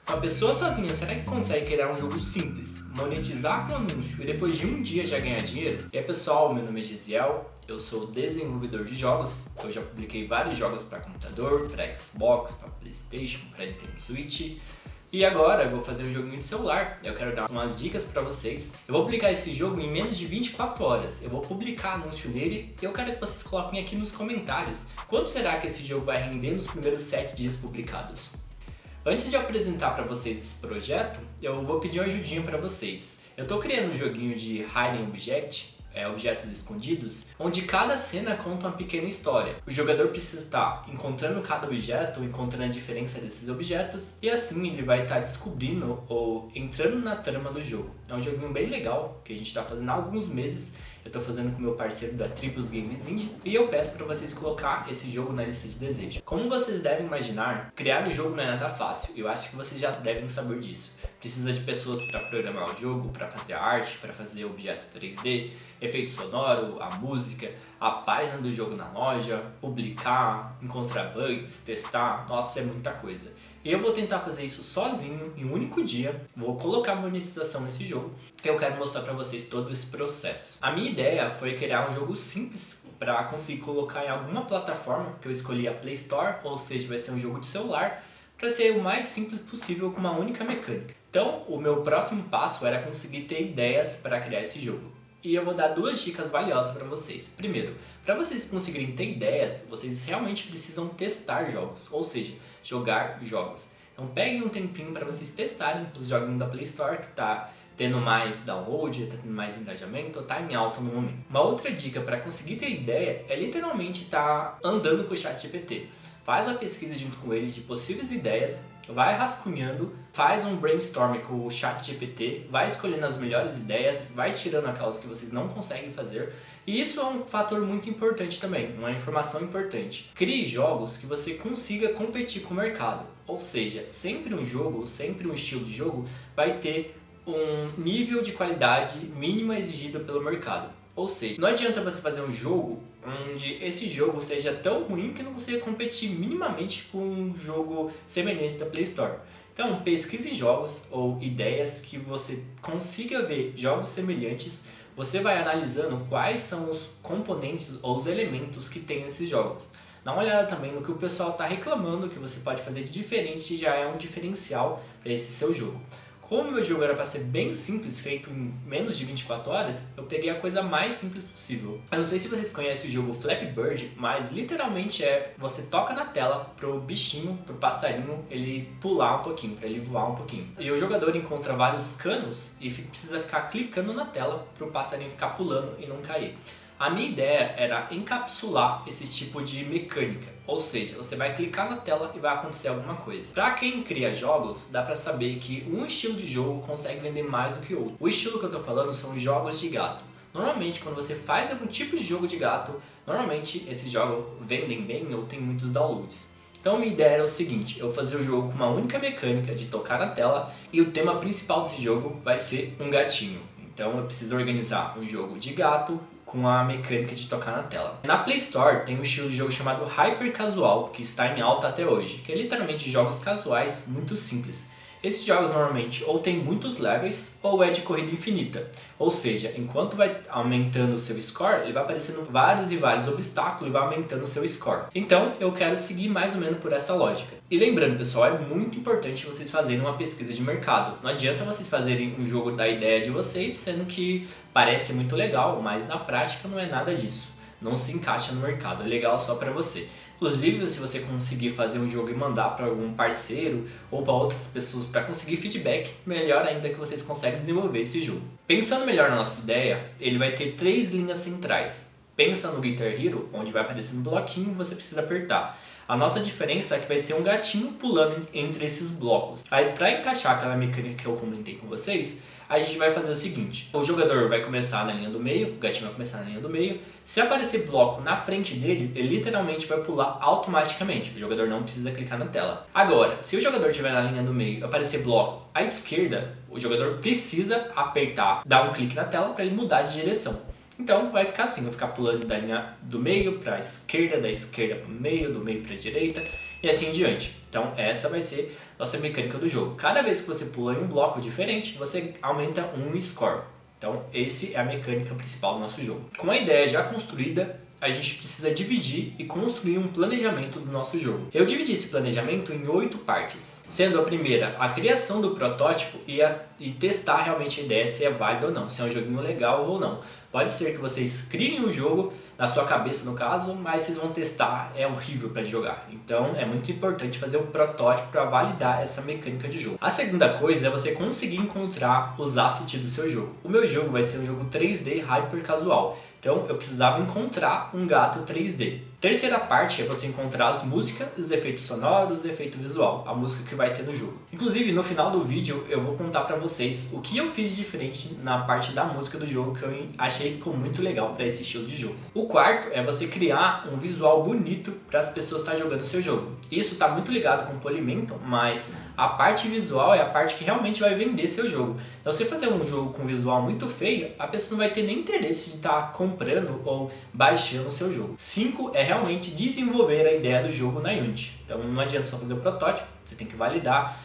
Uma pessoa sozinha, será que consegue criar um jogo simples, monetizar com anúncio e depois de um dia já ganhar dinheiro? E aí pessoal, meu nome é Gisiel, eu sou desenvolvedor de jogos, eu já publiquei vários jogos para computador, para Xbox, para Playstation, para Nintendo Switch. E agora eu vou fazer um joguinho de celular, eu quero dar umas dicas para vocês. Eu vou publicar esse jogo em menos de 24 horas, eu vou publicar anúncio nele e eu quero que vocês coloquem aqui nos comentários quanto será que esse jogo vai render nos primeiros 7 dias publicados. Antes de apresentar para vocês esse projeto, eu vou pedir uma ajudinha para vocês. Eu estou criando um joguinho de Hidden Object, objetos escondidos, onde cada cena conta uma pequena história. O jogador precisa estar encontrando cada objeto, encontrando a diferença desses objetos, e assim ele vai estar descobrindo ou entrando na trama do jogo. É um joguinho bem legal, que a gente está fazendo há alguns meses. Eu estou fazendo com meu parceiro da Tribus Games Indie e eu peço para vocês colocar esse jogo na lista de desejo. Como vocês devem imaginar, criar um jogo não é nada fácil. Eu acho que vocês já devem saber disso. Precisa de pessoas para programar o jogo, para fazer a arte, para fazer o objeto 3D, efeito sonoro, a música, a página do jogo na loja, publicar, encontrar bugs, testar. Nossa, é muita coisa. Eu vou tentar fazer isso sozinho em um único dia, vou colocar monetização nesse jogo e eu quero mostrar para vocês todo esse processo. A minha ideia foi criar um jogo simples para conseguir colocar em alguma plataforma, que eu escolhi a Play Store, ou seja, vai ser um jogo de celular, para ser o mais simples possível com uma única mecânica. Então, o meu próximo passo era conseguir ter ideias para criar esse jogo. E eu vou dar 2 dicas valiosas para vocês. Primeiro, para vocês conseguirem ter ideias, vocês realmente precisam testar jogos, ou seja, jogar jogos. Então peguem um tempinho para vocês testarem os joguinhos da Play Store, que está tendo mais download, está tendo mais engajamento, está em alta no momento. Uma outra dica para conseguir ter ideia é literalmente estar andando com o ChatGPT. Faz uma pesquisa junto com ele de possíveis ideias, vai rascunhando, faz um brainstorm com o ChatGPT, vai escolhendo as melhores ideias, vai tirando aquelas que vocês não conseguem fazer. E isso é um fator muito importante também, uma informação importante. Crie jogos que você consiga competir com o mercado. Ou seja, sempre um jogo, sempre um estilo de jogo vai ter um nível de qualidade mínima exigido pelo mercado. Ou seja, não adianta você fazer um jogo onde esse jogo seja tão ruim que não consiga competir minimamente com um jogo semelhante da Play Store. Então, pesquise jogos ou ideias que você consiga ver jogos semelhantes. Você vai analisando quais são os componentes ou os elementos que tem nesses jogos. Dá uma olhada também no que o pessoal está reclamando que você pode fazer de diferente, já é um diferencial para esse seu jogo. Como o meu jogo era para ser bem simples, feito em menos de 24 horas, eu peguei a coisa mais simples possível. Eu não sei se vocês conhecem o jogo Flappy Bird, mas literalmente você toca na tela pro bichinho, pro passarinho, ele pular um pouquinho, para ele voar um pouquinho. E o jogador encontra vários canos e precisa ficar clicando na tela pro passarinho ficar pulando e não cair. A minha ideia era encapsular esse tipo de mecânica, ou seja, você vai clicar na tela e vai acontecer alguma coisa. Para quem cria jogos, dá para saber que um estilo de jogo consegue vender mais do que outro. O estilo que eu estou falando são jogos de gato. Normalmente, quando você faz algum tipo de jogo de gato, normalmente esses jogos vendem bem ou tem muitos downloads. Então minha ideia era o seguinte, eu fazer o jogo com uma única mecânica de tocar na tela e o tema principal desse jogo vai ser um gatinho. Então eu preciso organizar um jogo de gato com a mecânica de tocar na tela. Na Play Store tem um estilo de jogo chamado Hyper Casual, que está em alta até hoje, que é literalmente jogos casuais muito simples. Esses jogos normalmente ou tem muitos levels ou é de corrida infinita, ou seja, enquanto vai aumentando o seu score, ele vai aparecendo vários e vários obstáculos e vai aumentando o seu score. Então eu quero seguir mais ou menos por essa lógica. E lembrando pessoal, é muito importante vocês fazerem uma pesquisa de mercado. Não adianta vocês fazerem um jogo da ideia de vocês, sendo que parece muito legal, mas na prática não é nada disso. Não se encaixa no mercado, é legal só para você. Inclusive, se você conseguir fazer um jogo e mandar para algum parceiro ou para outras pessoas para conseguir feedback, melhor ainda que vocês conseguem desenvolver esse jogo. Pensando melhor na nossa ideia, ele vai ter 3 linhas centrais. Pensa no Guitar Hero, onde vai aparecer um bloquinho e você precisa apertar. A nossa diferença é que vai ser um gatinho pulando entre esses blocos. Aí, para encaixar aquela mecânica que eu comentei com vocês, a gente vai fazer o seguinte. O jogador vai começar na linha do meio, o gatinho vai começar na linha do meio. Se aparecer bloco na frente dele, ele literalmente vai pular automaticamente. O jogador não precisa clicar na tela. Agora, se o jogador estiver na linha do meio e aparecer bloco à esquerda, o jogador precisa apertar, dar um clique na tela para ele mudar de direção. Então vai ficar assim, vai ficar pulando da linha do meio para a esquerda, da esquerda para o meio, do meio para a direita e assim em diante. Então essa vai ser nossa mecânica do jogo. Cada vez que você pula em um bloco diferente, você aumenta um score. Então, essa é a mecânica principal do nosso jogo. Com a ideia já construída, a gente precisa dividir e construir um planejamento do nosso jogo. Eu dividi esse planejamento em 8 partes, sendo a primeira a criação do protótipo e testar realmente a ideia se é válido ou não, se é um joguinho legal ou não. Pode ser que vocês criem um jogo na sua cabeça no caso, mas vocês vão testar, é horrível para jogar. Então é muito importante fazer um protótipo para validar essa mecânica de jogo. A segunda coisa é você conseguir encontrar os assets do seu jogo. O meu jogo vai ser um jogo 3D hyper casual. Então eu precisava encontrar um gato 3D. Terceira parte é você encontrar as músicas, os efeitos sonoros, o efeito visual, a música que vai ter no jogo. Inclusive no final do vídeo eu vou contar pra vocês o que eu fiz diferente na parte da música do jogo que eu achei que ficou muito legal para esse estilo de jogo. O quarto é você criar um visual bonito para as pessoas estarem jogando o seu jogo. Isso está muito ligado com o polimento, mas a parte visual é a parte que realmente vai vender seu jogo. Então, se você fazer um jogo com visual muito feio, a pessoa não vai ter nem interesse de estar comprando ou baixando o seu jogo. 5 é realmente desenvolver a ideia do jogo na Unity. Então não adianta só fazer o protótipo, você tem que validar,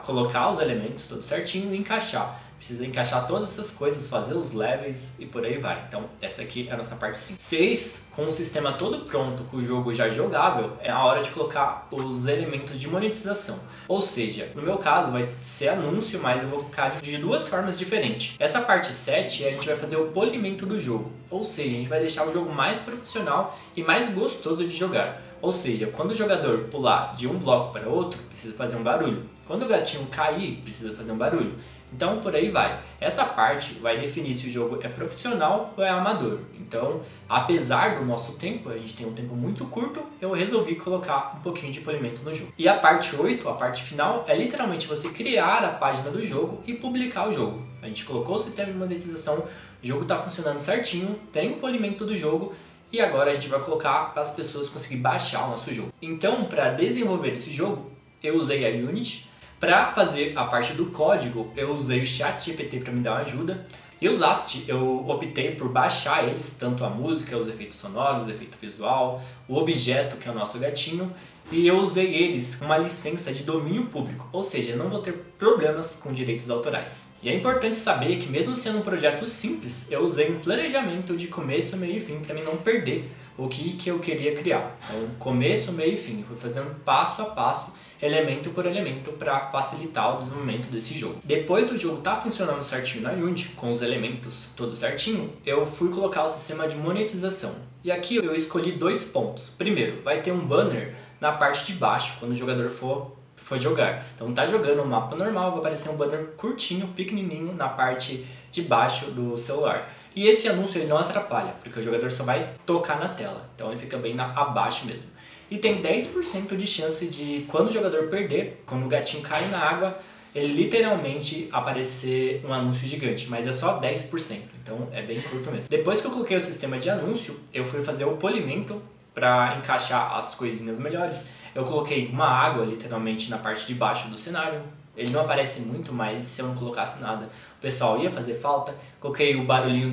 colocar os elementos tudo certinho e encaixar. Precisa encaixar todas essas coisas, fazer os levels e por aí vai. Então essa aqui é a nossa parte 5. 6, com o sistema todo pronto, com o jogo já jogável, é a hora de colocar os elementos de monetização. Ou seja, no meu caso vai ser anúncio, mas eu vou colocar de duas formas diferentes. Essa parte 7 a gente vai fazer o polimento do jogo. Ou seja, a gente vai deixar o jogo mais profissional e mais gostoso de jogar. Ou seja, quando o jogador pular de um bloco para outro, precisa fazer um barulho. Quando o gatinho cair, precisa fazer um barulho. Então, por aí vai. Essa parte vai definir se o jogo é profissional ou é amador. Então, apesar do nosso tempo, a gente tem um tempo muito curto, eu resolvi colocar um pouquinho de polimento no jogo. E a parte 8, a parte final, é literalmente você criar a página do jogo e publicar o jogo. A gente colocou o sistema de monetização, o jogo está funcionando certinho, tem o polimento do jogo, e agora a gente vai colocar para as pessoas conseguirem baixar o nosso jogo. Então, para desenvolver esse jogo, eu usei a Unity. Para fazer a parte do código, eu usei o ChatGPT para me dar uma ajuda. E os assets, eu optei por baixar eles, tanto a música, os efeitos sonoros, o efeito visual, o objeto, que é o nosso gatinho, e eu usei eles com uma licença de domínio público, ou seja, não vou ter problemas com direitos autorais. E é importante saber que mesmo sendo um projeto simples, eu usei um planejamento de começo, meio e fim para mim não perder o que eu queria criar. Então, começo, meio e fim, fui fazendo passo a passo, elemento por elemento para facilitar o desenvolvimento desse jogo. Depois do jogo estar funcionando certinho na Unity, com os elementos tudo certinho, eu fui colocar o sistema de monetização. E aqui eu escolhi 2 pontos. Primeiro, vai ter um banner na parte de baixo quando o jogador for jogar. Então tá jogando um mapa normal, vai aparecer um banner curtinho, pequenininho na parte de baixo do celular. E esse anúncio ele não atrapalha, porque o jogador só vai tocar na tela. Então ele fica bem abaixo mesmo. E tem 10% de chance de, quando o jogador perder, quando o gatinho cai na água, ele literalmente aparecer um anúncio gigante, mas é só 10%, então é bem curto mesmo. Depois que eu coloquei o sistema de anúncio, eu fui fazer o polimento para encaixar as coisinhas melhores. Eu coloquei uma água literalmente na parte de baixo do cenário. Ele não aparece muito, mas se eu não colocasse nada, o pessoal ia fazer falta. Coloquei o barulhinho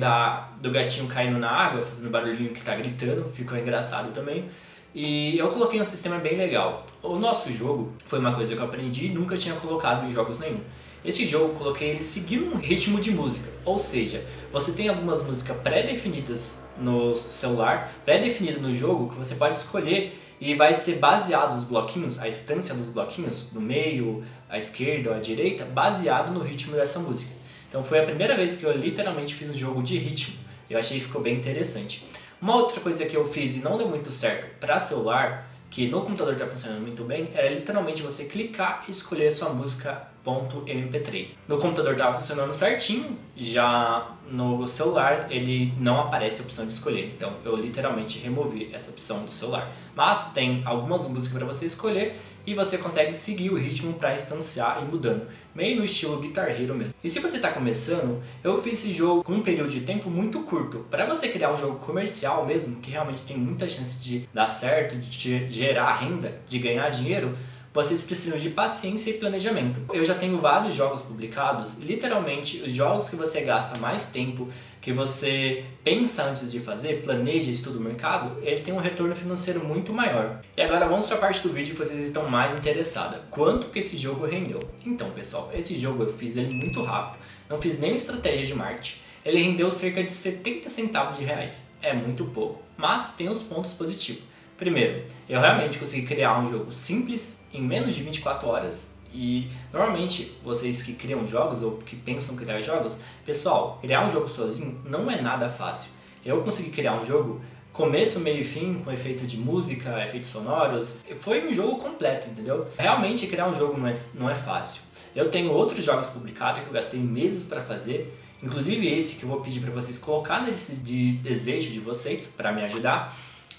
do gatinho caindo na água, fazendo o barulhinho que está gritando, ficou engraçado também. E eu coloquei um sistema bem legal. O nosso jogo foi uma coisa que eu aprendi e nunca tinha colocado em jogos nenhum. Esse jogo eu coloquei ele seguindo um ritmo de música, ou seja, você tem algumas músicas pré-definidas no celular, pré-definidas no jogo, que você pode escolher e vai ser baseado os bloquinhos, a instância dos bloquinhos, no meio, à esquerda ou à direita, baseado no ritmo dessa música. Então foi a primeira vez que eu literalmente fiz um jogo de ritmo, eu achei que ficou bem interessante. Uma outra coisa que eu fiz e não deu muito certo para celular, que no computador está funcionando muito bem, era literalmente você clicar e escolher a sua música .mp3. No computador estava funcionando certinho, já no celular ele não aparece a opção de escolher. Então eu literalmente removi essa opção do celular. Mas tem algumas músicas para você escolher e você consegue seguir o ritmo para instanciar e mudando, meio no estilo Guitar Hero mesmo. E se você está começando, eu fiz esse jogo com um período de tempo muito curto. Para você criar um jogo comercial mesmo, que realmente tem muita chance de dar certo, de gerar renda, de ganhar dinheiro, vocês precisam de paciência e planejamento. Eu já tenho vários jogos publicados, literalmente os jogos que você gasta mais tempo, que você pensa antes de fazer, planeja, estuda o mercado, ele tem um retorno financeiro muito maior. E agora vamos para a parte do vídeo que vocês estão mais interessados. Quanto que esse jogo rendeu? Então, pessoal, esse jogo eu fiz ele muito rápido, não fiz nenhuma estratégia de marketing. Ele rendeu cerca de 70 centavos de reais. É muito pouco, mas tem os pontos positivos. Primeiro, eu realmente consegui criar um jogo simples em menos de 24 horas. E normalmente vocês que criam jogos ou que pensam criar jogos, pessoal, criar um jogo sozinho não é nada fácil. Eu consegui criar um jogo começo, meio e fim, com efeito de música, efeitos sonoros. Foi um jogo completo, entendeu? Realmente criar um jogo não é fácil. Eu tenho outros jogos publicados que eu gastei meses para fazer, inclusive esse que eu vou pedir para vocês colocar na lista de desejo de vocês para me ajudar,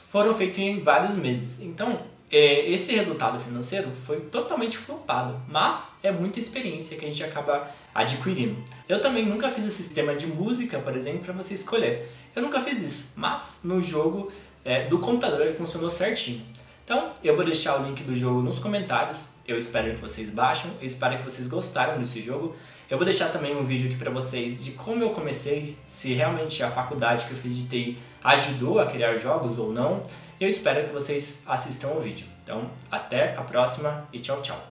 foram feitos em vários meses. Então, esse resultado financeiro foi totalmente flopado, mas é muita experiência que a gente acaba adquirindo. Eu também nunca fiz o sistema de música, por exemplo, para você escolher. Eu nunca fiz isso, mas no jogo do computador ele funcionou certinho. Então, eu vou deixar o link do jogo nos comentários. Eu espero que vocês baixem, eu espero que vocês gostaram desse jogo. Eu vou deixar também um vídeo aqui para vocês de como eu comecei, se realmente a faculdade que eu fiz de TI ajudou a criar jogos ou não. Eu espero que vocês assistam o vídeo. Então, até a próxima e tchau, tchau.